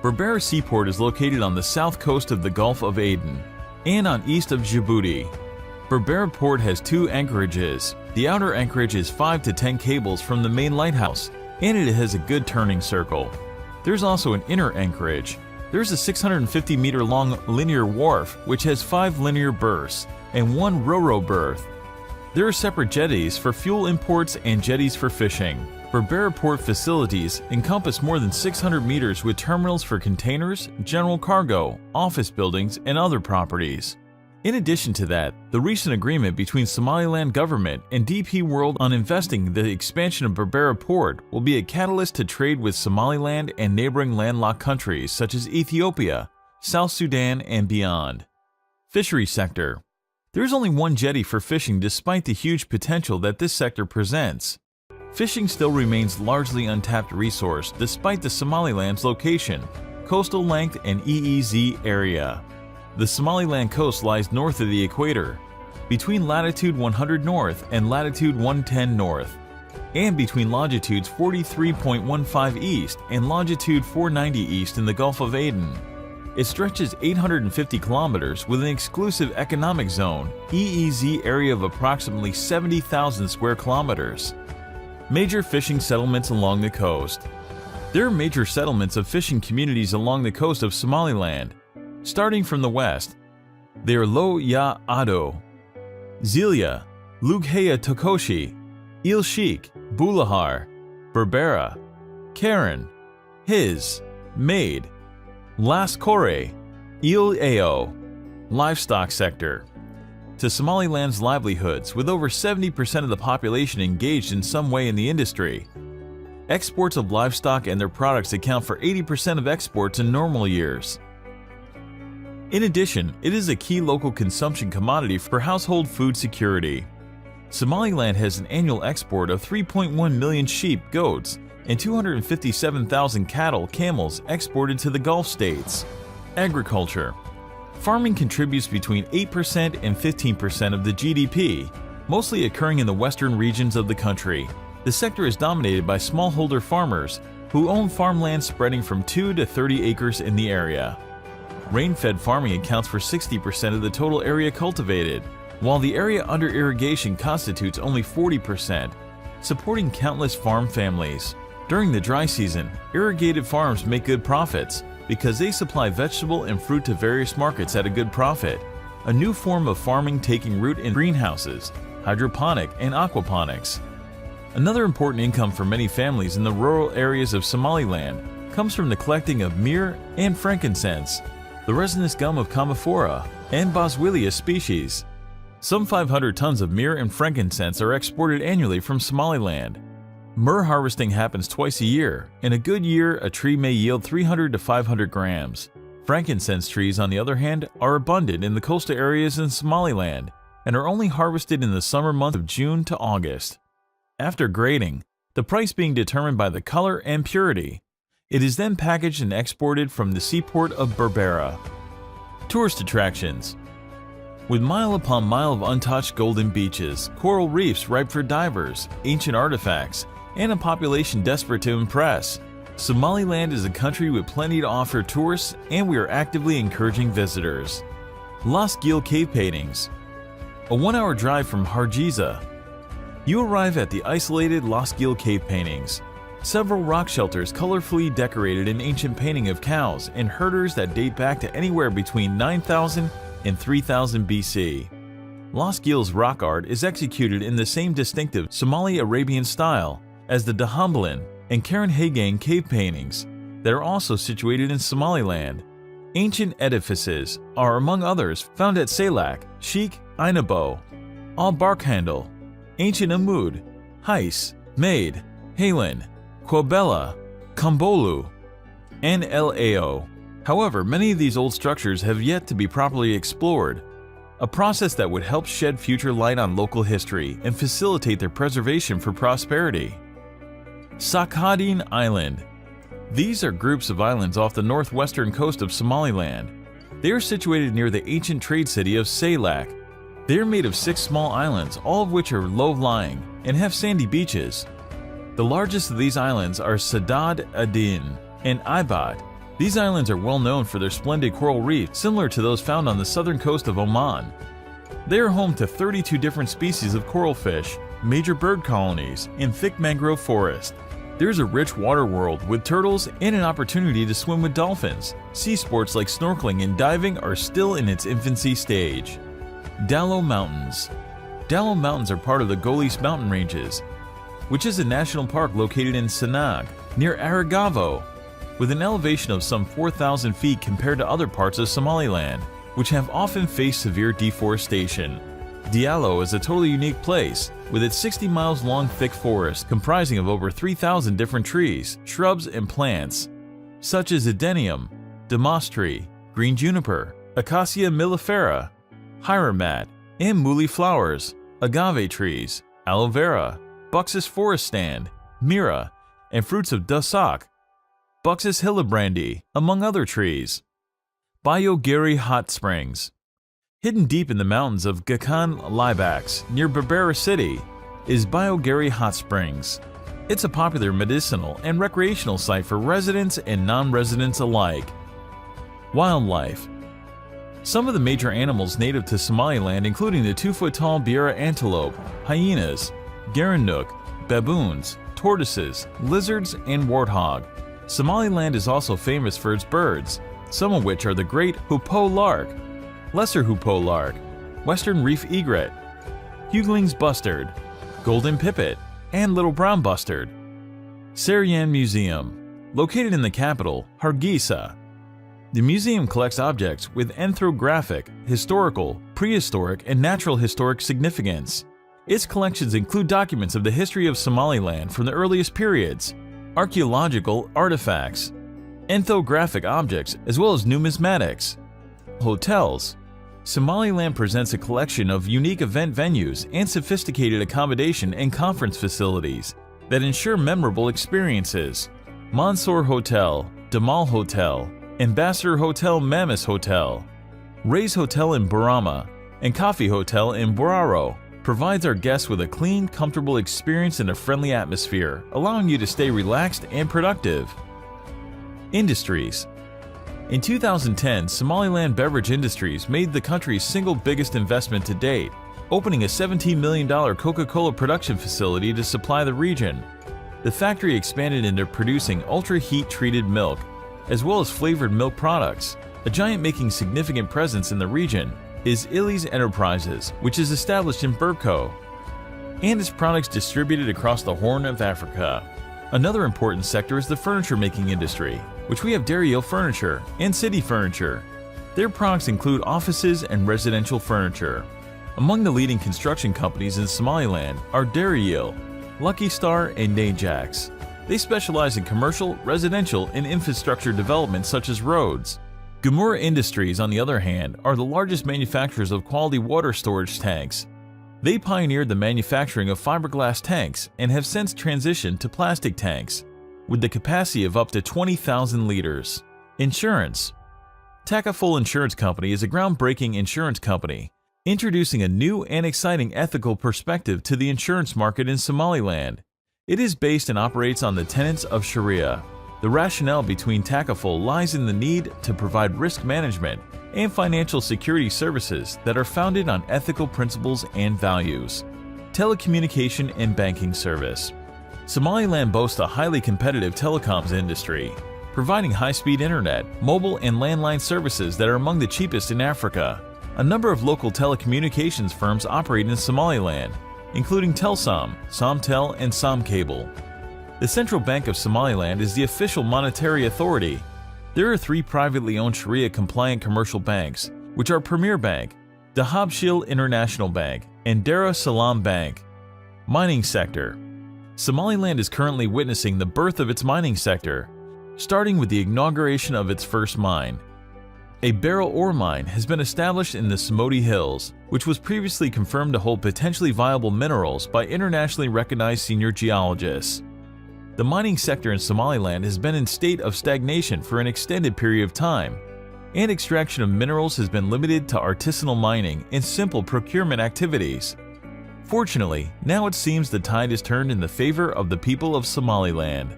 Berbera Seaport is located on the south coast of the Gulf of Aden and on east of Djibouti. Berbera Port has two anchorages. The outer anchorage is 5 to 10 cables from the main lighthouse, and it has a good turning circle. There's also an inner anchorage. There's a 650-meter-long linear wharf which has 5 linear berths and 1 ro-ro berth. There are separate jetties for fuel imports and jetties for fishing. Berbera Port facilities encompass more than 600 meters with terminals for containers, general cargo, office buildings, and other properties. In addition to that, the recent agreement between Somaliland government and DP World on investing the expansion of Berbera Port will be a catalyst to trade with Somaliland and neighboring landlocked countries such as Ethiopia, South Sudan, and beyond. Fishery sector. There is only one jetty for fishing despite the huge potential that this sector presents. Fishing still remains largely untapped resource despite the Somaliland's location, coastal length, and EEZ area. The Somaliland coast lies north of the equator, between latitude 100 north and latitude 110 north, and between longitudes 43.15 east and longitude 490 east in the Gulf of Aden. It stretches 850 kilometers with an exclusive economic zone, EEZ area of approximately 70,000 square kilometers. Major fishing settlements along the coast. There are major settlements of fishing communities along the coast of Somaliland. Starting from the west, they are Lo Ya Ado, Zelia, Lughaya Tokoshi, Il Sheikh, Bulahar, Berbera, Karen, His, Maid, Las Kore, Il Ao. Livestock sector. To Somaliland's livelihoods, with over 70% of the population engaged in some way in the industry. Exports of livestock and their products account for 80% of exports in normal years. In addition, it is a key local consumption commodity for household food security. Somaliland has an annual export of 3.1 million sheep, goats, and 257,000 cattle, camels exported to the Gulf states. Agriculture. Farming contributes between 8% and 15% of the GDP, mostly occurring in the western regions of the country. The sector is dominated by smallholder farmers who own farmland spreading from 2 to 30 acres in the area. Rain-fed farming accounts for 60% of the total area cultivated, while the area under irrigation constitutes only 40%, supporting countless farm families. During the dry season, irrigated farms make good profits because they supply vegetable and fruit to various markets at a good profit. A new form of farming taking root in greenhouses, hydroponic and aquaponics. Another important income for many families in the rural areas of Somaliland comes from the collecting of myrrh and frankincense, the resinous gum of Commiphora, and Boswellia species. Some 500 tons of myrrh and frankincense are exported annually from Somaliland. Myrrh harvesting happens twice a year. In a good year, a tree may yield 300 to 500 grams. Frankincense trees, on the other hand, are abundant in the coastal areas in Somaliland and are only harvested in the summer months of June to August. After grading, the price being determined by the color and purity, it is then packaged and exported from the seaport of Berbera. Tourist attractions. With mile upon mile of untouched golden beaches, coral reefs ripe for divers, ancient artifacts, and a population desperate to impress, Somaliland is a country with plenty to offer tourists, and we are actively encouraging visitors. Las Gil Cave Paintings. A 1-hour drive from Hargeisa, you arrive at the isolated Las Gil Cave Paintings. Several rock shelters colorfully decorated in ancient painting of cows and herders that date back to anywhere between 9,000 and 3000 BC. Las Gil's rock art is executed in the same distinctive Somali Arabian style as the Dahambalan and Karen Hagang cave paintings that are also situated in Somaliland. Ancient edifices are, among others, found at Salak, Sheikh, Ainabo, Al Barkhandel, Ancient Amud, Heis, Maid, Halen, Quabella, Kambolu, and El Ao. However, many of these old structures have yet to be properly explored, a process that would help shed future light on local history and facilitate their preservation for prosperity. Sakhadin Island. These are groups of islands off the northwestern coast of Somaliland. They are situated near the ancient trade city of Salak. They are made of 6 small islands, all of which are low-lying and have sandy beaches. The largest of these islands are Sadad Adin, and Ibad. These islands are well known for their splendid coral reefs similar to those found on the southern coast of Oman. They are home to 32 different species of coral fish, major bird colonies, and thick mangrove forest. There's a rich water world with turtles and an opportunity to swim with dolphins. Sea sports like snorkeling and diving are still in its infancy stage. Dalo Mountains. Dalo Mountains are part of the Golis mountain ranges, which is a national park located in Sinag, near Arigavo, with an elevation of some 4,000 feet compared to other parts of Somaliland, which have often faced severe deforestation. Diallo is a totally unique place, with its 60 miles long thick forest comprising of over 3,000 different trees, shrubs, and plants, such as Adenium, Damas tree, green juniper, Acacia mellifera, Hyramat, and Muli flowers, agave trees, aloe vera, Buxus forest stand, mira, and fruits of Dasak, Buxus hillebrandi, among other trees. Biogiri Hot Springs. Hidden deep in the mountains of Gakan Libax, near Berbera City, is Biogiri Hot Springs. It's a popular medicinal and recreational site for residents and non-residents alike. Wildlife. Some of the major animals native to Somaliland, including the 2-foot-tall Biera antelope, hyenas, Garanook, baboons, tortoises, lizards, and warthog. Somaliland is also famous for its birds, some of which are the great hoopoe lark, lesser hoopoe lark, western reef egret, Hugling's bustard, golden pipit, and little brown bustard. Serian Museum. Located in the capital, Hargeisa. The museum collects objects with ethnographic, historical, prehistoric, and natural historic significance. Its collections include documents of the history of Somaliland from the earliest periods, archaeological artifacts, ethnographic objects, as well as numismatics. Hotels. Somaliland presents a collection of unique event venues and sophisticated accommodation and conference facilities that ensure memorable experiences. Mansour Hotel, Damal Hotel, Ambassador Hotel Mamis Hotel, Ray's Hotel in Burama, and Coffee Hotel in Boraro provides our guests with a clean, comfortable experience and a friendly atmosphere, allowing you to stay relaxed and productive. Industries. In 2010, Somaliland Beverage Industries made the country's single biggest investment to date, opening a $17 million Coca-Cola production facility to supply the region. The factory expanded into producing ultra-heat treated milk, as well as flavored milk products. A giant making significant presence in the region is Illy's Enterprises, which is established in Burko, and its products distributed across the Horn of Africa. Another important sector is the furniture making industry, which we have Daryeel Furniture and City Furniture. Their products include offices and residential furniture. Among the leading construction companies in Somaliland are Daryeel, Lucky Star, and Najax. They specialize in commercial, residential, and infrastructure development such as roads. Gamura Industries, on the other hand, are the largest manufacturers of quality water storage tanks. They pioneered the manufacturing of fiberglass tanks and have since transitioned to plastic tanks, with the capacity of up to 20,000 liters. Insurance. Takaful Insurance Company is a groundbreaking insurance company, introducing a new and exciting ethical perspective to the insurance market in Somaliland. It is based and operates on the tenets of Sharia. The rationale between Takaful lies in the need to provide risk management and financial security services that are founded on ethical principles and values. Telecommunication and banking service. Somaliland boasts a highly competitive telecoms industry, providing high-speed internet, mobile, and landline services that are among the cheapest in Africa. A number of local telecommunications firms operate in Somaliland, including Telsom, Somtel, and Somcable. The Central Bank of Somaliland is the official monetary authority. There are 3 privately owned Sharia-compliant commercial banks, which are Premier Bank, Dahabshil International Bank, and Dar es Salaam Bank. Mining sector. Somaliland is currently witnessing the birth of its mining sector, starting with the inauguration of its first mine. A beryl ore mine has been established in the Somodi Hills, which was previously confirmed to hold potentially viable minerals by internationally recognized senior geologists. The mining sector in Somaliland has been in state of stagnation for an extended period of time, and extraction of minerals has been limited to artisanal mining and simple procurement activities. Fortunately, now it seems the tide is turned in the favor of the people of Somaliland.